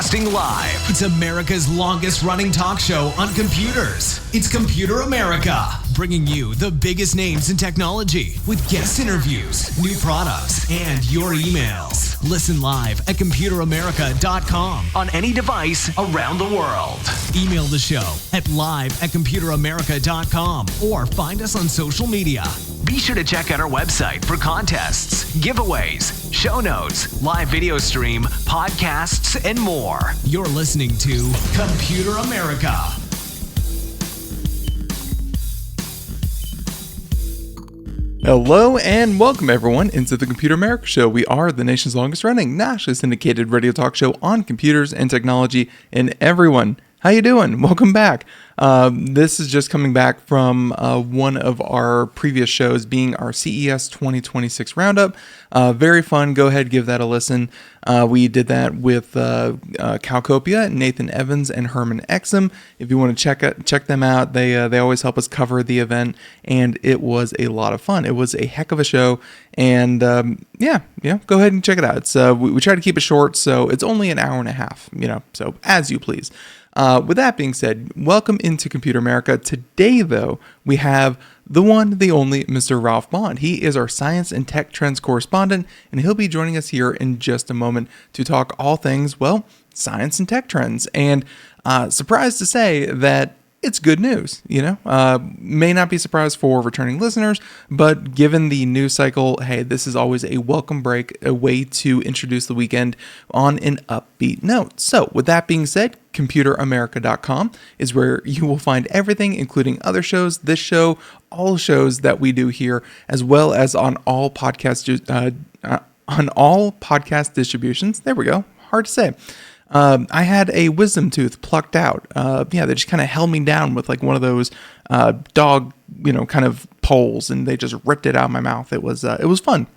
Broadcasting live. It's America's longest running talk show on computers. It's Computer America, bringing you the biggest names in technology with guest interviews, new products, and your emails. Listen live at computeramerica.com on any device around the world. Email the show at live@computeramerica.com or find us on social media. Be sure to check out our website for contests, giveaways, show notes, live video stream, podcasts, and more. You're listening to Computer America. Hello and welcome everyone into the Computer America Show. We are the nation's longest running, nationally syndicated radio talk show on computers and technology. And everyone, how you doing? Welcome back. This is just coming back from one of our previous shows, being our CES 2026 Roundup. Very fun. Go ahead, give that a listen. We did that with Calcopia, Nathan Evans, and Herman Exum. If you want to check them out, they always help us cover the event, and it was a lot of fun. It was a heck of a show, and go ahead and check it out. It's we try to keep it short, so it's only an hour and a half. So as you please. With that being said, welcome into Computer America. Today, though, we have the one, the only Mr. Ralph Bond. He is our science and tech trends correspondent, and he'll be joining us here in just a moment to talk all things, well, science and tech trends. And surprised to say that it's good news, may not be surprised for returning listeners, but given the news cycle, hey, this is always a welcome break, a way to introduce the weekend on an upbeat note. So with that being said, computeramerica.com is where you will find everything, including other shows, this show, all shows that we do here, as well as on all podcast distributions. There we go. Hard to say. I had a wisdom tooth plucked out. They just kind of held me down with like one of those dog, kind of poles, and they just ripped it out of my mouth. It was fun.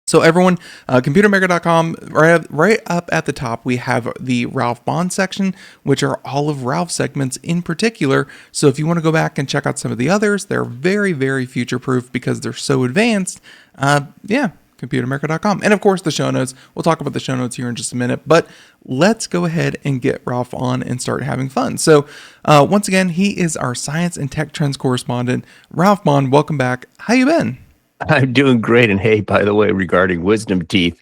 So everyone, computeramerica.com, right up at the top, we have the Ralph Bond section, which are all of Ralph's segments in particular. So if you want to go back and check out some of the others, they're very, very future-proof because they're so advanced. computeramerica.com. And of course, the show notes. We'll talk about the show notes here in just a minute, but let's go ahead and get Ralph on and start having fun. So once again, he is our science and tech trends correspondent. Ralph Bond, welcome back. How you been? I'm doing great. And hey, by the way, regarding wisdom teeth,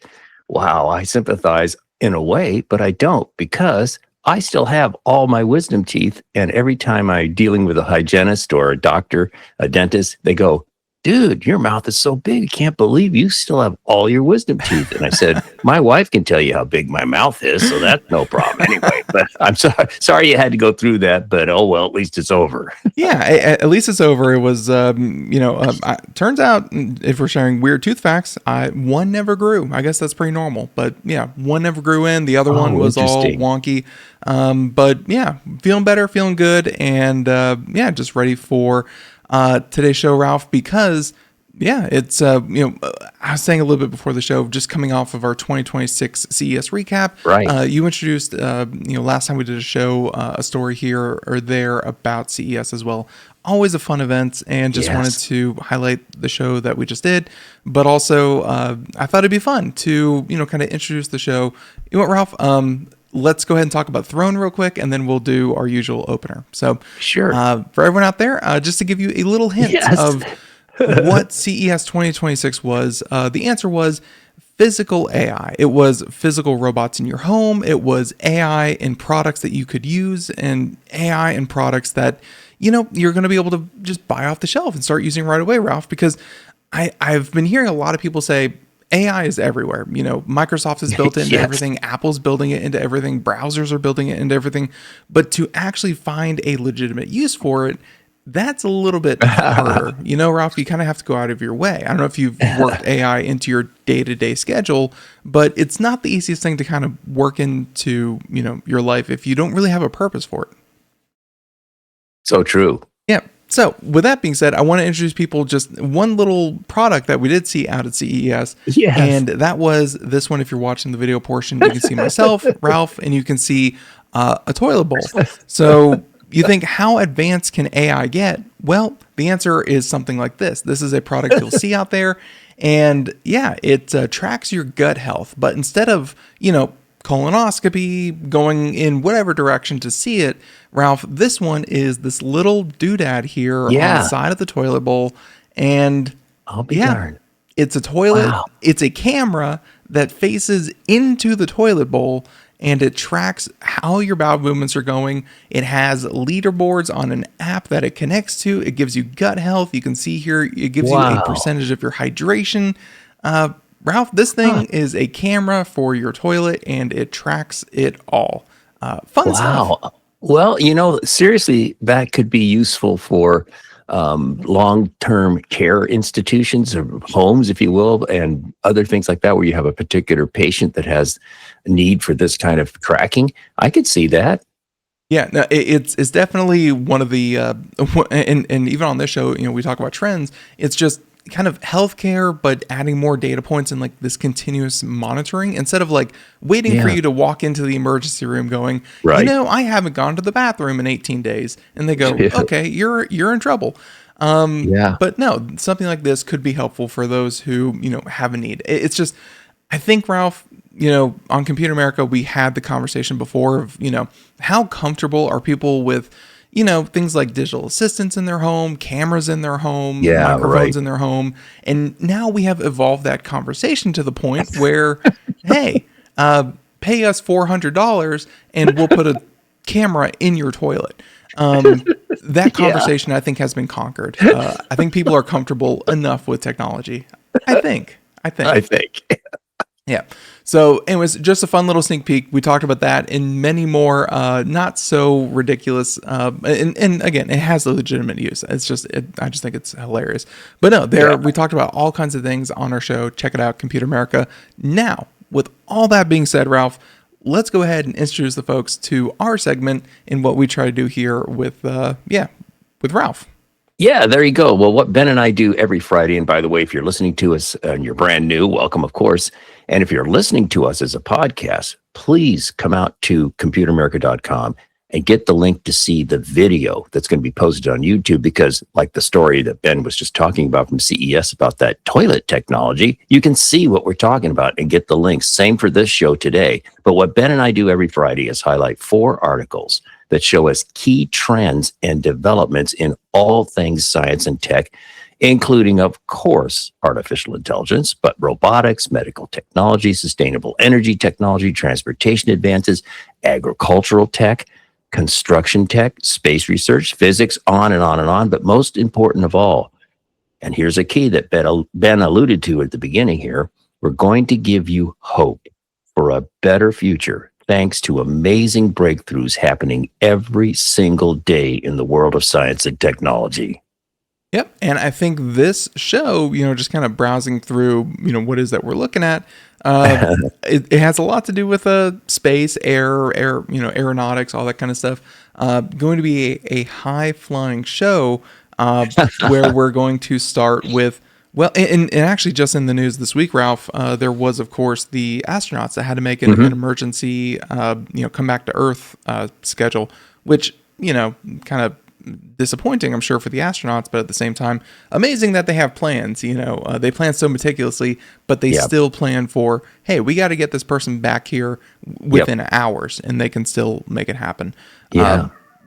wow, I sympathize in a way, but I don't, because I still have all my wisdom teeth. And every time I'm dealing with a hygienist or a doctor, a dentist, they go, "Dude, your mouth is so big. I can't believe you still have all your wisdom teeth." And I said, "My wife can tell you how big my mouth is, so that's no problem anyway." But I'm sorry you had to go through that, but oh well, at least it's over. Yeah, at least it's over. It was, turns out, if we're sharing weird tooth facts, one never grew. I guess that's pretty normal. But yeah, one never grew in. The other one was all wonky. But yeah, feeling better, feeling good, and just ready for today's show, Ralph, because it's I was saying a little bit before the show, just coming off of our 2026 CES recap. Right. You introduced last time we did a show, a story here or there about CES as well. Always a fun event, and just wanted to highlight the show that we just did, but also I thought it'd be fun to kind of introduce the show. You know what, Ralph? Let's go ahead and talk about Throne real quick, and then we'll do our usual opener. So, sure. For everyone out there, just to give you a little hint of what CES 2026 was, the answer was physical AI. It was physical robots in your home. It was AI in products that you could use, and AI in products that you're going to be able to just buy off the shelf and start using right away, Ralph. Because I've been hearing a lot of people say, AI is everywhere. Microsoft is built into everything. Apple's building it into everything. Browsers are building it into everything. But to actually find a legitimate use for it, that's a little bit harder. Ralph, you kind of have to go out of your way. I don't know if you've worked AI into your day-to-day schedule, but it's not the easiest thing to kind of work into, your life if you don't really have a purpose for it. So true. Yeah. So with that being said, I want to introduce people just one little product that we did see out at CES. Yes. And that was this one. If you're watching the video portion, you can see myself, Ralph, and you can see a toilet bowl. So you think, how advanced can AI get? Well, the answer is something like this. This is a product you'll see out there. And yeah, it tracks your gut health. But instead of, colonoscopy, going in whatever direction to see it. Ralph, this one is this little doodad here on the side of the toilet bowl. And I'll be darned. It's a toilet. Wow. It's a camera that faces into the toilet bowl, and it tracks how your bowel movements are going. It has leaderboards on an app that it connects to. It gives you gut health. You can see here, it gives you a percentage of your hydration. Ralph, this thing is a camera for your toilet, and it tracks it all. Fun stuff. Well, seriously, that could be useful for long-term care institutions or homes, if you will, and other things like that, where you have a particular patient that has a need for this kind of tracking. I could see that. Yeah, no, it's definitely one of the, and even on this show, we talk about trends. It's just kind of healthcare, but adding more data points and like this continuous monitoring instead of like waiting for you to walk into the emergency room going, I haven't gone to the bathroom in 18 days. And they go, okay, you're in trouble. But no, something like this could be helpful for those who, have a need. It's just, I think, Ralph, on Computer America, we had the conversation before of, how comfortable are people with, things like digital assistants in their home, cameras in their home, microphones in their home. And now we have evolved that conversation to the point where, hey, pay us $400 and we'll put a camera in your toilet. That conversation, I think, has been conquered. I think people are comfortable enough with technology. I think. Yeah. So anyways, just a fun little sneak peek. We talked about that and many more, not so ridiculous. And again, it has a legitimate use. It's just, I just think it's hilarious. But no, we talked about all kinds of things on our show. Check it out, Computer America. Now, with all that being said, Ralph, let's go ahead and introduce the folks to our segment and what we try to do here with Ralph. Yeah, there you go. Well, what Ben and I do every Friday, and by the way, if you're listening to us and you're brand new, welcome, of course. And if you're listening to us as a podcast, please come out to computeramerica.com and get the link to see the video that's going to be posted on YouTube, because like the story that Ben was just talking about from CES about that toilet technology, you can see what we're talking about and get the links. Same for this show today. But what Ben and I do every Friday is highlight 4 articles that show us key trends and developments in all things science and tech, including, of course, artificial intelligence, but robotics, medical technology, sustainable energy technology, transportation advances, agricultural tech, construction tech, space research, physics, on and on and on. But most important of all, and here's a key that Ben alluded to at the beginning here, we're going to give you hope for a better future, thanks to amazing breakthroughs happening every single day in the world of science and technology. Yep. And I think this show, just kind of browsing through, what is that we're looking at, it has a lot to do with space, air, aeronautics, all that kind of stuff. Going to be a high-flying show where we're going to start with, well, and actually just in the news this week, Ralph, there was, of course, the astronauts that had to make an emergency, come back to Earth schedule, which, kind of disappointing, I'm sure, for the astronauts, but at the same time, amazing that they have plans. They plan so meticulously, but they still plan for, hey, we got to get this person back here within hours, and they can still make it happen.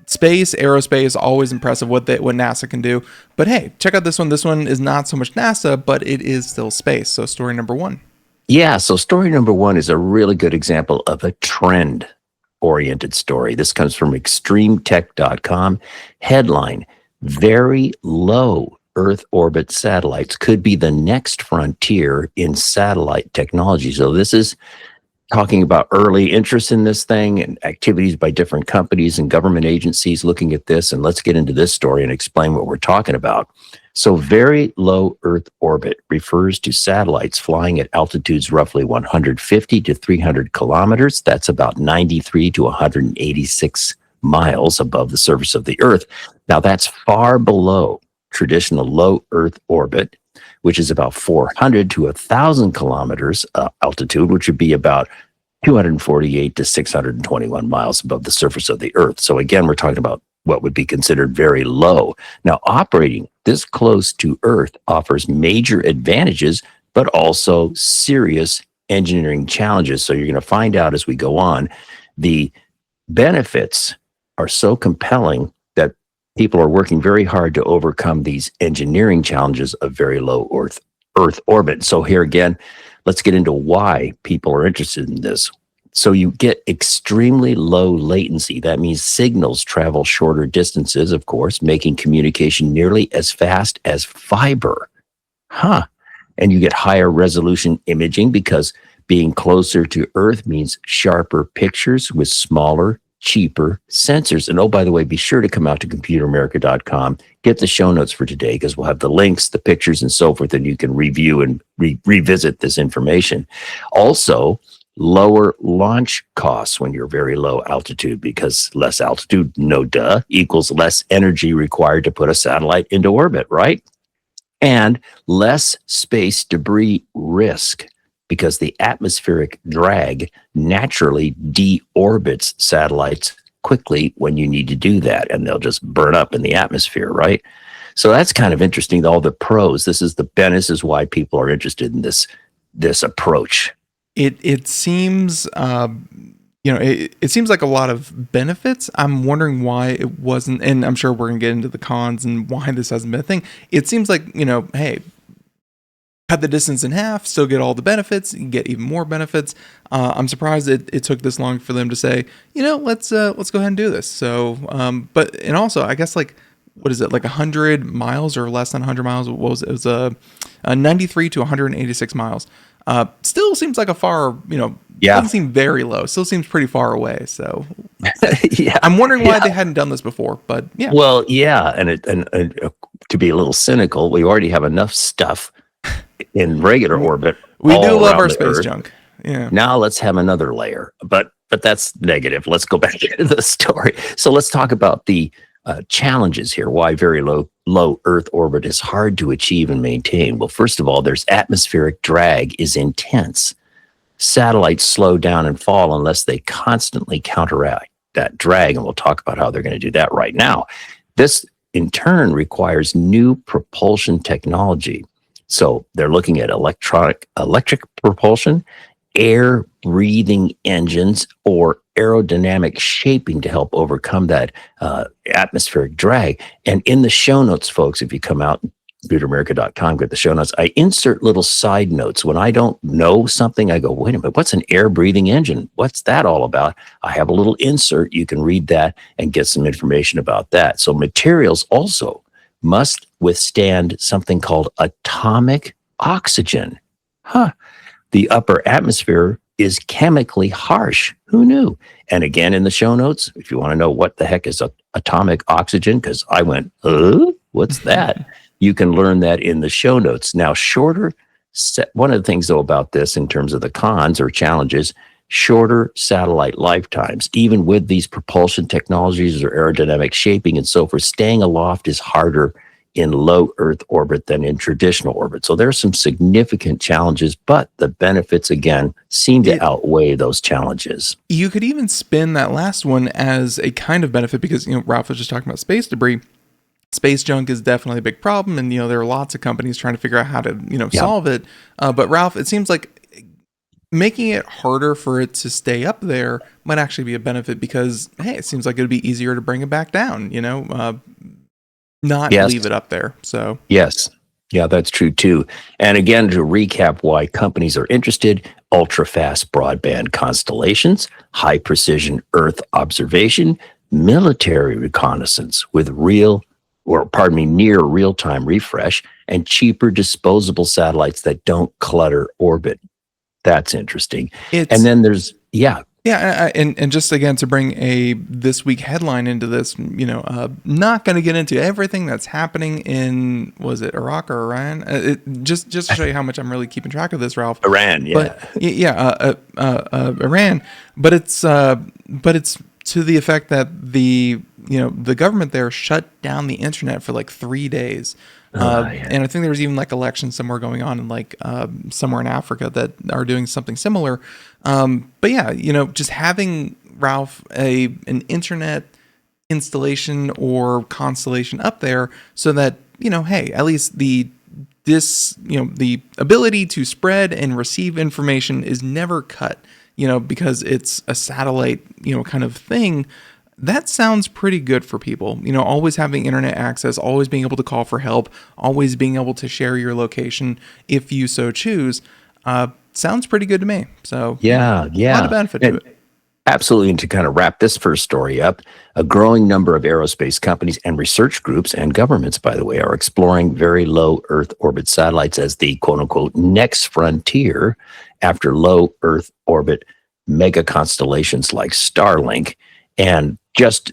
Space, aerospace, always impressive what NASA can do. But hey, check out this one. This one is not so much NASA, but it is still space. So story number 1. Yeah, so story number 1 is a really good example of a trend-oriented story. This comes from extremetech.com. Headline: very low Earth orbit satellites could be the next frontier in satellite technology. So this is talking about early interest in this thing and activities by different companies and government agencies looking at this. And let's get into this story and explain what we're talking about. So very low Earth orbit refers to satellites flying at altitudes roughly 150 to 300 kilometers. That's about 93 to 186 miles above the surface of the Earth. Now, that's far below traditional low Earth orbit, which is about 400 to 1,000 kilometers altitude, which would be about 248 to 621 miles above the surface of the Earth. So again, we're talking about what would be considered very low. Now, operating this close to Earth offers major advantages, but also serious engineering challenges. So you're going to find out as we go on, the benefits are so compelling that people are working very hard to overcome these engineering challenges of very low Earth orbit. So here again, let's get into why people are interested in this. So you get extremely low latency. That means signals travel shorter distances, of course, making communication nearly as fast as fiber. And you get higher resolution imaging because being closer to Earth means sharper pictures with smaller, cheaper sensors. And oh, by the way, be sure to come out to computeramerica.com, get the show notes for today, because we'll have the links, the pictures, and so forth, and you can review and revisit this information. Also, lower launch costs when you're very low altitude, because less altitude, no duh, equals less energy required to put a satellite into orbit, right? And less space debris risk, because the atmospheric drag naturally deorbits satellites quickly when you need to do that, and they'll just burn up in the atmosphere, right? So that's kind of interesting, all the pros. This is why people are interested in this approach. It seems, it seems like a lot of benefits. I'm wondering why it wasn't, and I'm sure we're going to get into the cons and why this hasn't been a thing. It seems like, hey, cut the distance in half, still get all the benefits, you get even more benefits. I'm surprised it took this long for them to say, let's go ahead and do this. So, and also, I guess, like, what is it, like 100 miles or less than 100 miles? What was it? It was 93 to 186 miles. Still seems like a far, doesn't seem very low. Still seems pretty far away. So yeah, I'm wondering why they hadn't done this before, but yeah. Well, yeah. And to be a little cynical, we already have enough stuff in regular orbit. We do love our space junk. Yeah. Now let's have another layer, but that's negative. Let's go back into the story. So let's talk about the challenges here, why very low Earth orbit is hard to achieve and maintain. Well, first of all, there's atmospheric drag is intense. Satellites slow down and fall unless they constantly counteract that drag, and we'll talk about how they're going to do that right now. This, in turn, requires new propulsion technology. So they're looking at electric propulsion, air-breathing engines, or aerodynamic shaping to help overcome that atmospheric drag. And in the show notes, folks, if you come out, computeramerica.com, get the show notes, I insert little side notes. When I don't know something, I go, wait a minute, what's an air-breathing engine? What's that all about? I have a little insert. You can read that and get some information about that. So materials also must withstand something called atomic oxygen. The upper atmosphere is chemically harsh. Who knew? And again, in the show notes, if you want to know what the heck is atomic oxygen, because I went, what's that? You can learn that in the show notes. Now, one of the things, though, about this in terms of the cons or challenges, shorter satellite lifetimes. Even with these propulsion technologies or aerodynamic shaping and so forth, staying aloft is harder in low Earth orbit than in traditional orbit. So there's some significant challenges, but the benefits, again, seem to outweigh those challenges. You could even spin that last one as a kind of benefit because, Ralph was just talking about space debris. Space junk is definitely a big problem, and, there are lots of companies trying to figure out how to, solve it. But Ralph, it seems like making it harder for it to stay up there might actually be a benefit because, hey, it seems like it'd be easier to bring it back down, not leave it up there. So yes. Yeah, that's true too. And again, to recap why companies are interested: ultra-fast broadband constellations, high precision Earth observation, military reconnaissance with near real-time refresh, and cheaper disposable satellites that don't clutter orbit. That's interesting. And then there's and just again to bring a this week headline into this, not going to get into everything that's happening in, was it Iraq or Iran? Just to show you how much I'm really keeping track of this, Ralph. Iran, yeah, but Iran, but it's to the effect that the government there shut down the internet for like 3 days. And I think there's even like elections somewhere going on in like somewhere in Africa that are doing something similar. But yeah, just having, Ralph, an internet installation or constellation up there so that, hey, at least the the ability to spread and receive information is never cut, because it's a satellite, kind of thing. That sounds pretty good for people, always having internet access, always being able to call for help, always being able to share your location if you so choose. Sounds pretty good to me. So Yeah, a lot of benefit to it. absolutely. And to kind of wrap this first story up, a growing number of aerospace companies and research groups and governments, by the way, are exploring very low Earth orbit satellites as the quote unquote next frontier after low Earth orbit mega constellations like Starlink. And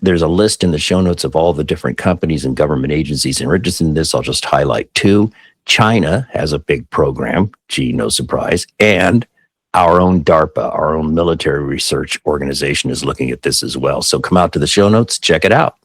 there's a list in the show notes of all the different companies and government agencies interested in this. I'll just highlight two. China has a big program, gee, no surprise, and our own DARPA, our own military research organization, is looking at this as well. So come out to the show notes, check it out.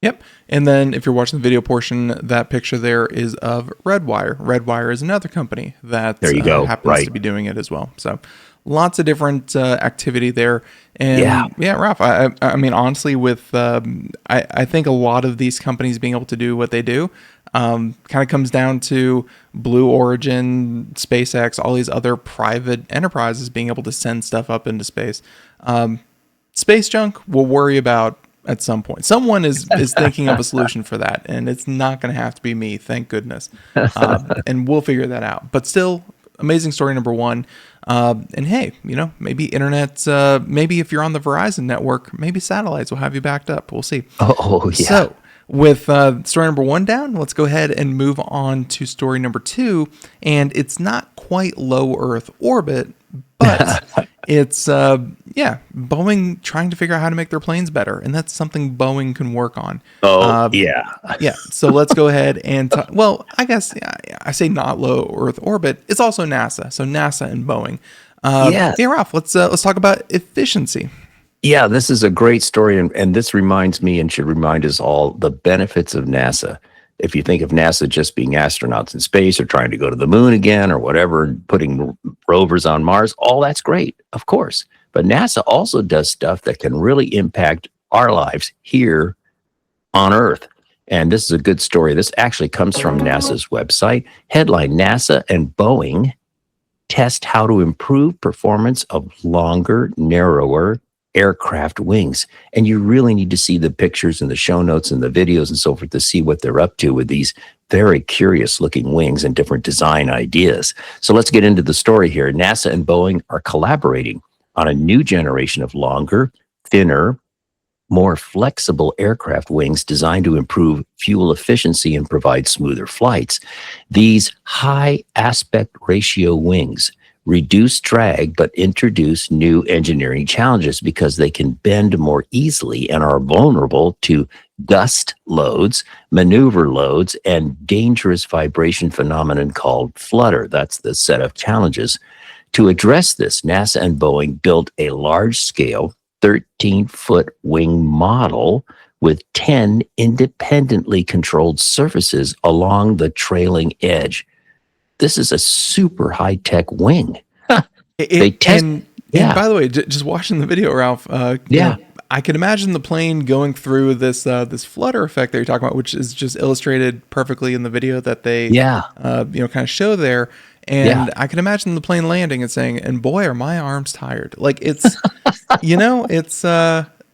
Yep. And then if you're watching the video portion, that picture there is of Redwire. Redwire is another company that there you go. happens to be doing it as well. So lots of different activity there. And yeah, Ralph, I mean, honestly, with I think a lot of these companies being able to do what they do kind of comes down to Blue Origin, SpaceX, all these other private enterprises being able to send stuff up into space. Space junk we'll worry about at some point. Someone is thinking of a solution for that, and it's not going to have to be me, thank goodness. And we'll figure that out. But still, amazing story number one. And hey, maybe internet, maybe if you're on the Verizon network, maybe satellites will have you backed up. We'll see. Oh yeah. So with story number one down, let's go ahead and move on to story number two. And it's not quite low Earth orbit, but it's, Boeing trying to figure out how to make their planes better. And that's something Boeing can work on. Yeah. So let's go ahead and, I guess I say not low Earth orbit. It's also NASA. So NASA and Boeing. Ralph, let's talk about efficiency. Yeah, this is a great story, and this reminds me and should remind us all the benefits of NASA. If you think of NASA just being astronauts in space or trying to go to the moon again or whatever, and putting rovers on Mars, all that's great, of course. But NASA also does stuff that can really impact our lives here on Earth. And this is a good story. This actually comes from NASA's website. Headline: NASA and Boeing test how to improve performance of longer, narrower aircraft wings. And you really need to see the pictures and the show notes and the videos and so forth to see what they're up to with these very curious looking wings and different design ideas. So let's get into the story here. NASA and Boeing are collaborating on a new generation of longer, thinner, more flexible aircraft wings designed to improve fuel efficiency and provide smoother flights. These high aspect ratio wings reduce drag, but introduce new engineering challenges because they can bend more easily and are vulnerable to gust loads, maneuver loads, and dangerous vibration phenomenon called flutter. That's the set of challenges. To address this, NASA and Boeing built a large-scale 13-foot wing model with 10 independently controlled surfaces along the trailing edge. This is a super high-tech wing. And by the way, just watching the video, Ralph, I can imagine the plane going through this flutter effect that you're talking about, which is just illustrated perfectly in the video that they kind of show there. And I can imagine the plane landing and saying, "And boy, are my arms tired." Like it's,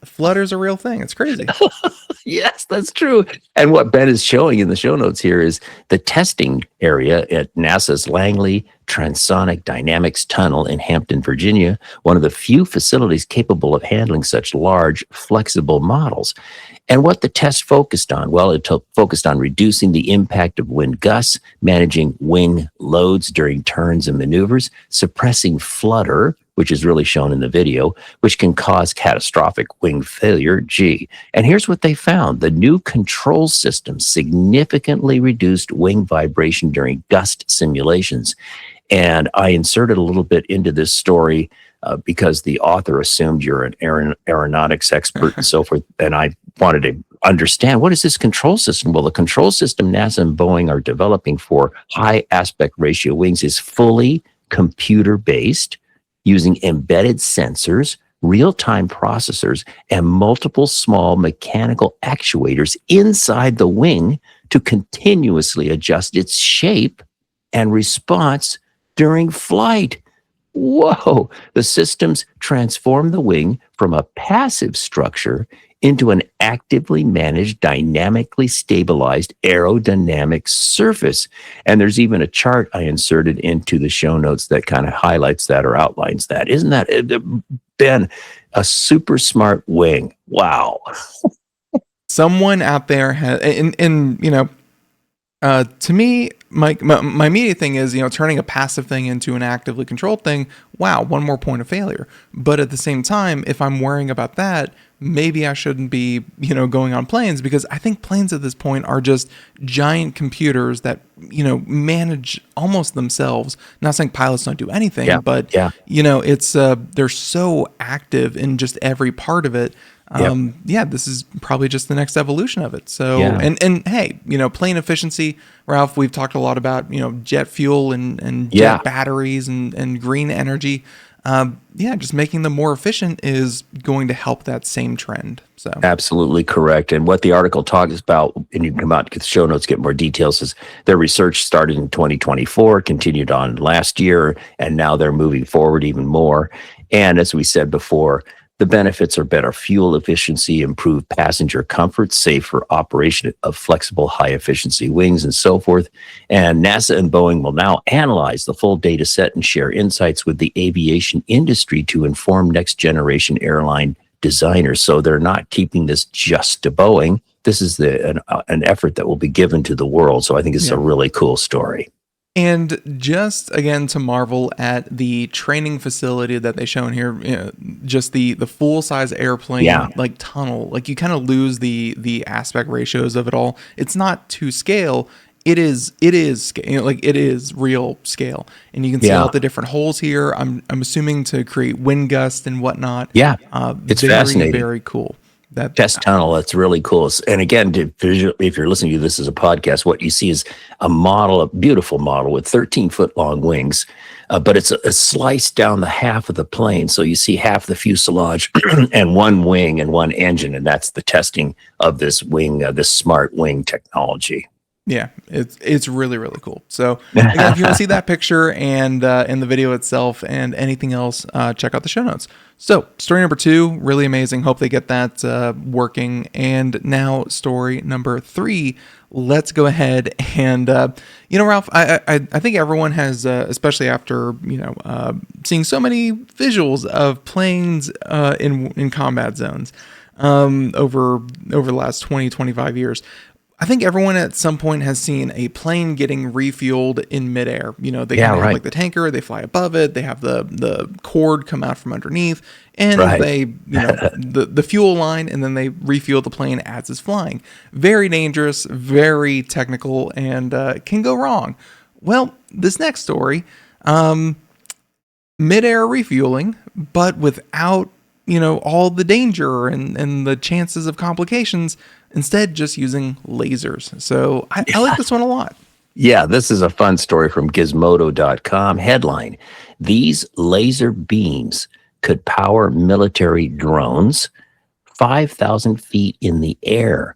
flutter's a real thing. It's crazy. Yes, that's true. And what Ben is showing in the show notes here is the testing area at NASA's Langley Transonic Dynamics Tunnel in Hampton, Virginia, one of the few facilities capable of handling such large, flexible models. And what the test focused on? Well, it focused on reducing the impact of wind gusts, managing wing loads during turns and maneuvers, suppressing flutter, which is really shown in the video, which can cause catastrophic wing failure. And here's what they found. The new control system significantly reduced wing vibration during gust simulations. And I inserted a little bit into this story because the author assumed you're an aeronautics expert and so forth. And I wanted to understand, what is this control system? Well, the control system NASA and Boeing are developing for high aspect ratio wings is fully computer-based, using embedded sensors, real-time processors, and multiple small mechanical actuators inside the wing to continuously adjust its shape and response during flight. Whoa! The systems transform the wing from a passive structure into an actively managed, dynamically stabilized aerodynamic surface. And there's even a chart I inserted into the show notes that kind of highlights that or outlines that. Isn't that, Ben, a super smart wing? Wow. Someone out there has, and you know, to me, my immediate thing is, you know, turning a passive thing into an actively controlled thing. Wow, one more point of failure. But at the same time, if I'm worrying about that, maybe I shouldn't be, you know, going on planes, because I think planes at this point are just giant computers that, you know, manage almost themselves. Not saying pilots don't do anything, but you know, it's they're so active in just every part of it. Yeah, this is probably just the next evolution of it. So, and hey, you know, plane efficiency, Ralph, we've talked a lot about, you know, jet fuel and jet batteries and green energy. Just making them more efficient is going to help that same trend. So absolutely correct. And what the article talks about, and you can come out to the show notes, get more details, is their research started in 2024, continued on last year, and now they're moving forward even more. And as we said before, the benefits are better fuel efficiency, improved passenger comfort, safer operation of flexible, high-efficiency wings, and so forth. And NASA and Boeing will now analyze the full data set and share insights with the aviation industry to inform next-generation airline designers. So they're not keeping this just to Boeing. This is an effort that will be given to the world. So I think it's a really cool story. And just again to marvel at the training facility that they show in here, you know, just the full size airplane, like tunnel, like you kind of lose the aspect ratios of it all. It's not to scale. It is, you know, like it is real scale, and you can see all the different holes here. I'm assuming to create wind gusts and whatnot. It's very, fascinating. Very cool. That test tunnel, that's really cool. And again, if you're listening to this as a podcast, what you see is a beautiful model with 13-foot long wings, but it's a slice down the half of the plane. So you see half the fuselage and one wing and one engine, and that's the testing of this wing, this smart wing technology. Yeah, it's really, really cool. So again, if you want to see that picture and the video itself and anything else, check out the show notes. So story number 2, really amazing. Hope they get that working. And now story number 3. Let's go ahead and you know, Ralph, I think everyone has, especially after, you know, seeing so many visuals of planes in combat zones over the last 20-25 years. I think everyone at some point has seen a plane getting refueled in midair. You know, they have like the tanker, they fly above it, they have the cord come out from underneath, and they, you know, the fuel line, and then they refuel the plane as it's flying. Very dangerous, very technical, and can go wrong. Well, this next story, midair refueling, but without, you know, all the danger and the chances of complications, instead just using lasers. So I like this one a lot. Yeah, this is a fun story from gizmodo.com. Headline: these laser beams could power military drones 5,000 feet in the air.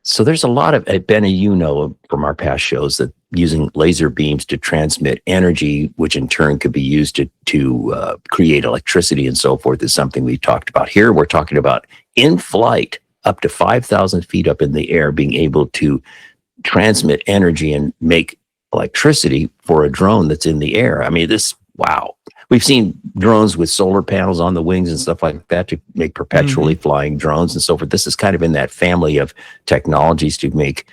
So there's a lot of, Ben, you know from our past shows, that using laser beams to transmit energy, which in turn could be used to create electricity and so forth, is something we've talked about. Here we're talking about in flight, up to 5,000 feet up in the air, being able to transmit energy and make electricity for a drone that's in the air. I mean, wow. We've seen drones with solar panels on the wings and stuff like that to make perpetually flying drones and so forth. This is kind of in that family of technologies to make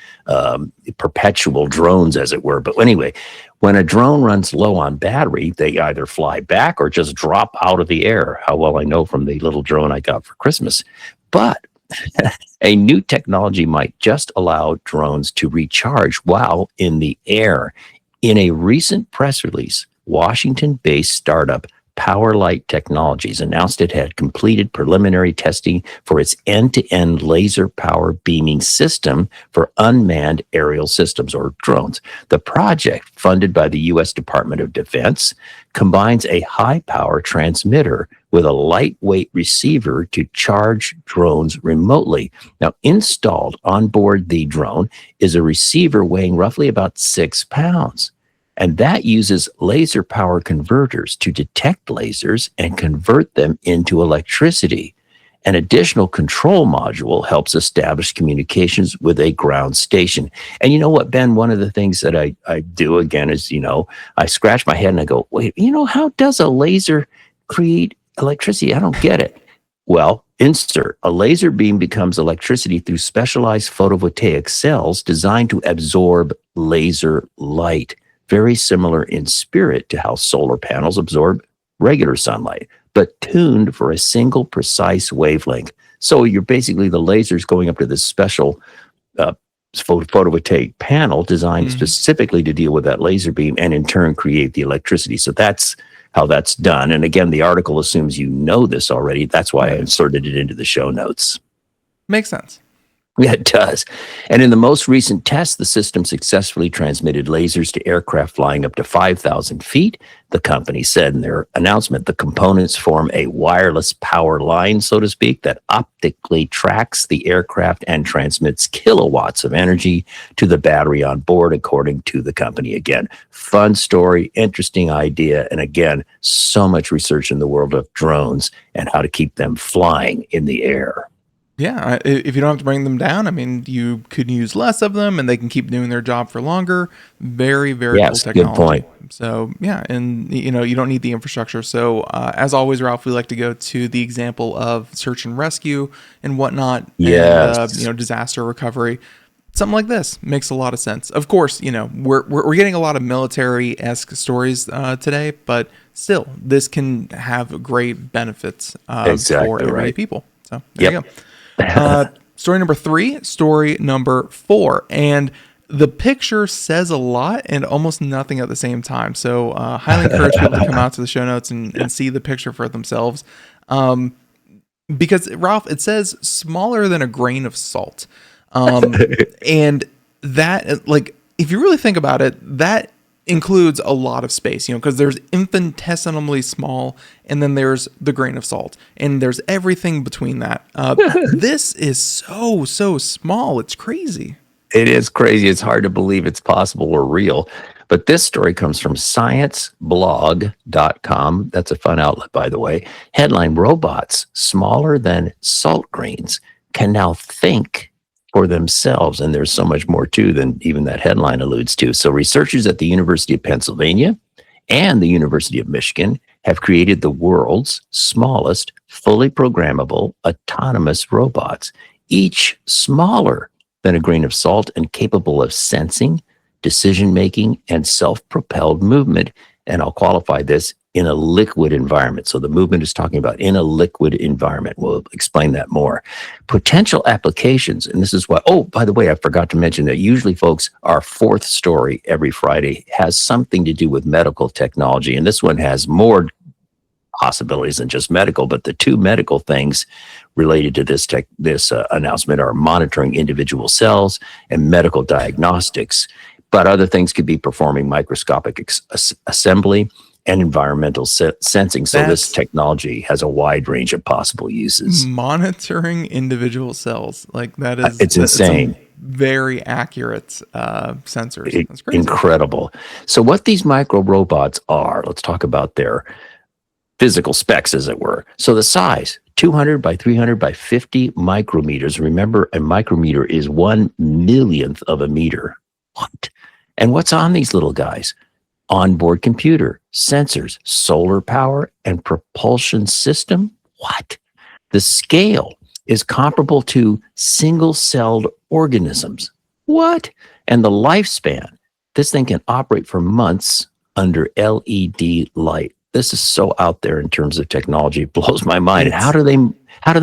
perpetual drones, as it were. But anyway, when a drone runs low on battery, they either fly back or just drop out of the air. How well I know from the little drone I got for Christmas. But a new technology might just allow drones to recharge while in the air. In a recent press release, Washington-based startup Powerlight Technologies announced it had completed preliminary testing for its end-to-end laser power beaming system for unmanned aerial systems, or drones. The project, funded by the U.S. Department of Defense, combines a high-power transmitter with a lightweight receiver to charge drones remotely. Now, installed on board the drone is a receiver weighing roughly about 6 pounds. And that uses laser power converters to detect lasers and convert them into electricity. An additional control module helps establish communications with a ground station. And you know what, Ben? One of the things that I do again is, I scratch my head and I go, wait, how does a laser create electricity? I don't get it. Well, insert a laser beam becomes electricity through specialized photovoltaic cells designed to absorb laser light, very similar in spirit to how solar panels absorb regular sunlight, but tuned for a single precise wavelength. So you're basically, the laser's going up to this special photovoltaic panel designed specifically to deal with that laser beam and in turn create the electricity. So that's how that's done. And again, the article assumes you know this already. That's why I inserted it into the show notes. Makes sense. Yeah, it does. And in the most recent test, the system successfully transmitted lasers to aircraft flying up to 5,000 feet. The company said in their announcement, the components form a wireless power line, so to speak, that optically tracks the aircraft and transmits kilowatts of energy to the battery on board, according to the company. Again, fun story, interesting idea. And again, so much research in the world of drones and how to keep them flying in the air. Yeah, if you don't have to bring them down, I mean, you could use less of them and they can keep doing their job for longer. Very, very cool technology. Good point. So, yeah, and, you don't need the infrastructure. So, as always, Ralph, we like to go to the example of search and rescue and whatnot. Yes. And, disaster recovery. Something like this makes a lot of sense. Of course, we're getting a lot of military-esque stories today, but still, this can have great benefits for everyday people. So, there you go. Story number 3, story number 4. And the picture says a lot and almost nothing at the same time. So highly encourage people to come out to the show notes and see the picture for themselves. Because, Ralph, it says smaller than a grain of salt. And that, like, if you really think about it, that includes a lot of space, because there's infinitesimally small, and then there's the grain of salt, and there's everything between that. This is so small. It's crazy. It is crazy. It's hard to believe it's possible or real. But this story comes from scienceblog.com. That's a fun outlet, by the way. Headline: robots smaller than salt grains can now think for themselves. And there's so much more too than even that headline alludes to. So researchers at the University of Pennsylvania and the University of Michigan have created the world's smallest, fully programmable, autonomous robots, each smaller than a grain of salt and capable of sensing, decision-making, and self-propelled movement. And I'll qualify this: in a liquid environment. So the movement is talking about in a liquid environment. We'll explain that more. Potential applications, and this is why, by the way, I forgot to mention that usually, folks, our 4th story every Friday has something to do with medical technology. And this one has more possibilities than just medical, but the 2 medical things related to this announcement are monitoring individual cells and medical diagnostics. But other things could be performing microscopic assembly and environmental sensing. So this technology has a wide range of possible uses. Monitoring individual cells, like that is, it's insane. Very accurate sensors. That's crazy. Incredible. So what these micro robots are, let's talk about their physical specs, as it were. So the size: 200 by 300 by 50 micrometers. Remember, a micrometer is 1/1,000,000th of a meter. What? And what's on these little guys? Onboard computer, sensors, solar power, and propulsion system. What? The scale is comparable to single-celled organisms. What? And the lifespan: this thing can operate for months under LED light. This is so out there in terms of technology. It blows my mind. And how do they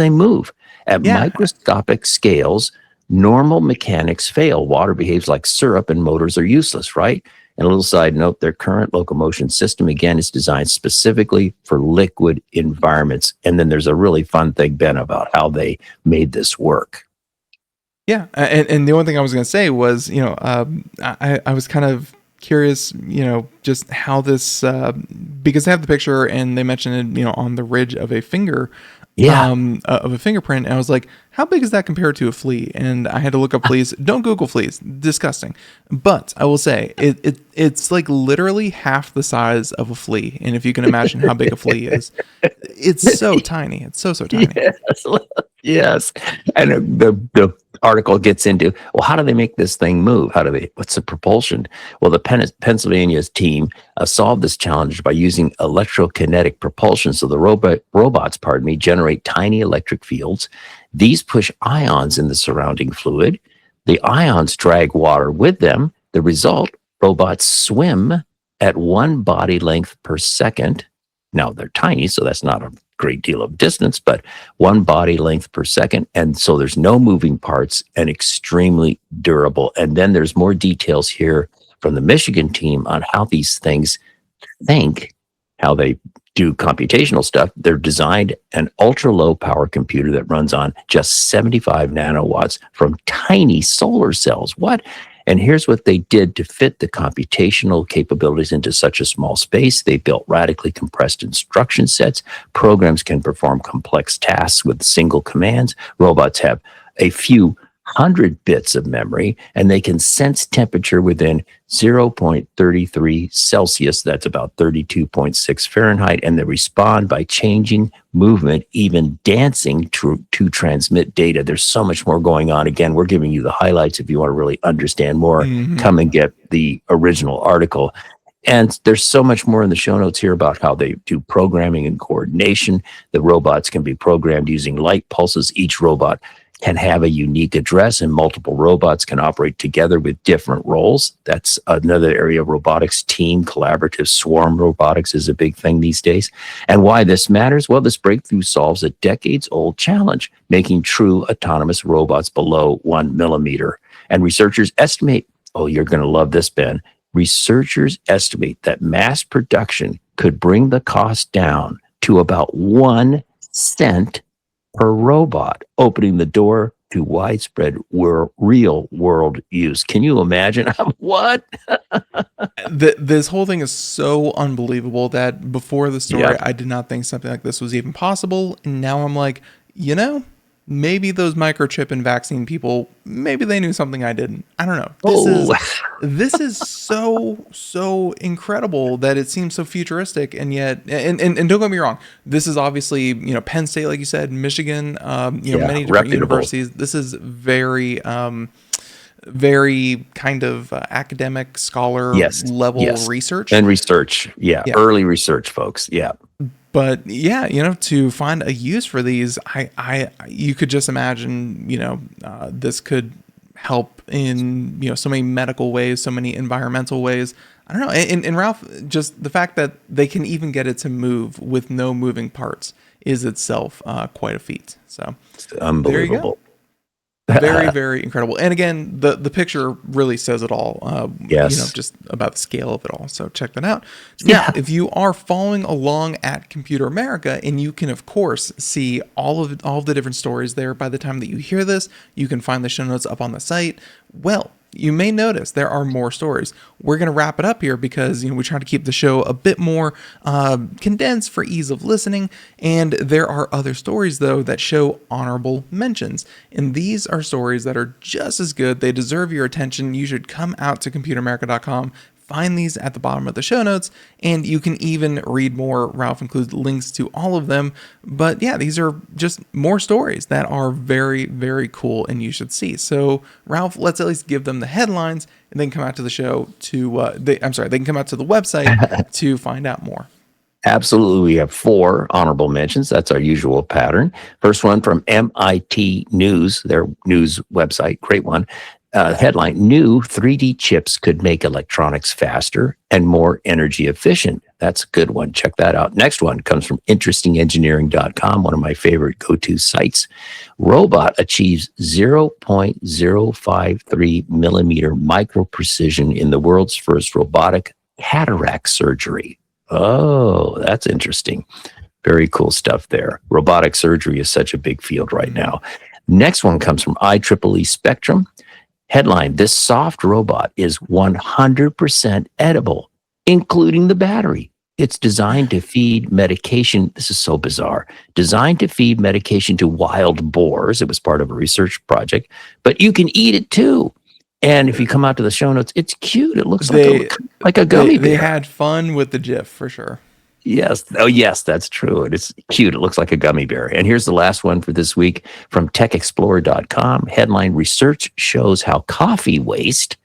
move? At microscopic scales, normal mechanics fail. Water behaves like syrup and motors are useless, right? And a little side note, their current locomotion system, again, is designed specifically for liquid environments. And then there's a really fun thing, Ben, about how they made this work. Yeah. And the only thing I was going to say was, I was kind of curious, just how this, because they have the picture and they mentioned it, on the ridge of a finger. Yeah. of a fingerprint. And I was like, how big is that compared to a flea? And I had to look up fleas. Don't Google fleas. Disgusting. But I will say it's like literally half the size of a flea. And if you can imagine how big a flea is, it's so tiny. It's so tiny. Yes. Yes. And the article gets into, well, how do they make this thing move? What's the propulsion? Well, the Pennsylvania's team solved this challenge by using electrokinetic propulsion. So the robots, generate tiny electric fields. These push ions in the surrounding fluid. The ions drag water with them. The result, robots swim at 1 body length per second. Now they're tiny, so that's not a great deal of distance, but 1 body length per second. And so there's no moving parts and extremely durable. And then there's more details here from the Michigan team on how these things think, how they do computational stuff. They're designed an ultra low power computer that runs on just 75 nanowatts from tiny solar cells. What? And here's what they did to fit the computational capabilities into such a small space. They built radically compressed instruction sets. Programs can perform complex tasks with single commands. Robots have a few 100 bits of memory, and they can sense temperature within 0.33 Celsius. That's about 32.6 Fahrenheit. And they respond by changing movement, even dancing to transmit data. There's so much more going on. Again, we're giving you the highlights. If you want to really understand more, come and get the original article. And there's so much more in the show notes here about how they do programming and coordination. The robots can be programmed using light pulses. Each robot can have a unique address, and multiple robots can operate together with different roles. That's another area of robotics. Team, collaborative, swarm robotics is a big thing these days. And why this matters? Well, this breakthrough solves a decades-old challenge, making true autonomous robots below 1 millimeter. And researchers estimate, oh, you're going to love this, Ben. Researchers estimate that mass production could bring the cost down to about 1 cent per robot, opening the door to widespread real world use. Can you imagine? What? This whole thing is so unbelievable that before the story, Yeah. I did not think something like this was even possible. And now I'm like, maybe those microchip and vaccine people, maybe they knew something I didn't. I don't know. This is so incredible that it seems so futuristic, and yet, and don't get me wrong, this is obviously, Penn State, like you said, Michigan, many different reputable universities. This is very kind of academic scholar level research. And research. Yeah. Early research, folks. Yeah. But yeah, to find a use for these, you could just imagine, this could help in, so many medical ways, so many environmental ways. I don't know. And Ralph, just the fact that they can even get it to move with no moving parts is itself quite a feat. So it's unbelievable. There you go. Very, very incredible. And again, the picture really says it all. Yes. Just about the scale of it all. So check that out. Now, if you are following along at Computer America, and you can, of course, see all of the different stories there by the time that you hear this, you can find the show notes up on the site. Well, you may notice there are more stories. We're going to wrap it up here because we try to keep the show a bit more condensed for ease of listening. And there are other stories, though, that show honorable mentions. And these are stories that are just as good. They deserve your attention. You should come out to computeramerica.com. Find these at the bottom of the show notes, and you can even read more. Ralph includes links to all of them. But yeah, these are just more stories that are very, very cool and you should see. So Ralph, let's at least give them the headlines and then come out to the show they can come out to the website to find out more. Absolutely. We have 4 honorable mentions. That's our usual pattern. First one from MIT News, their news website. Great one. Headline, new 3D chips could make electronics faster and more energy efficient. That's a good one. Check that out. Next one comes from interestingengineering.com, one of my favorite go-to sites. Robot achieves 0.053 millimeter micro precision in the world's first robotic cataract surgery. Oh, that's interesting. Very cool stuff there. Robotic surgery is such a big field right now. Next one comes from IEEE Spectrum. Headline, this soft robot is 100% edible, including the battery. It's designed to feed medication. This is so bizarre. Designed to feed medication to wild boars. It was part of a research project, but you can eat it too. And if you come out to the show notes, it's cute. It looks like a gummy bear. They had fun with the GIF for sure. Yes. Oh, yes, that's true. And it's cute. It looks like a gummy bear. And here's the last one for this week from techexplorer.com. Headline: research shows how coffee waste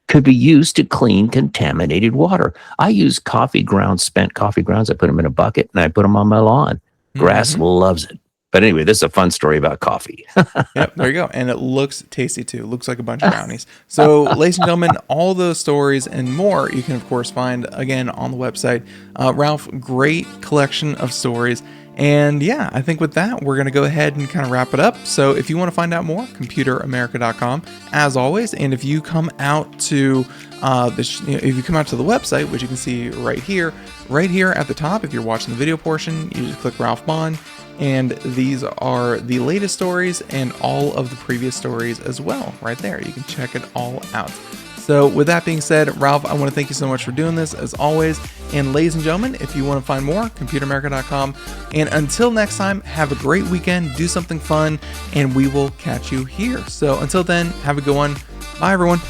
could be used to clean contaminated water. I use spent coffee grounds. I put them in a bucket and I put them on my lawn. Grass loves it. But anyway, this is a fun story about coffee. Yep, there you go. And it looks tasty too. It looks like a bunch of brownies. So, ladies and gentlemen, all those stories and more you can, of course, find again on the website. Ralph, great collection of stories. And yeah, I think with that, we're going to go ahead and kind of wrap it up. So if you want to find out more, computeramerica.com, as always. And if you come out to if you come out to the website, which you can see right here at the top, if you're watching the video portion, you just click Ralph Bond. And these are the latest stories and all of the previous stories as well, right there. You can check it all out. So with that being said, Ralph, I want to thank you so much for doing this as always. And ladies and gentlemen, if you want to find more, computeramerica.com. And until next time, have a great weekend, do something fun, and we will catch you here. So until then, have a good one. Bye, everyone.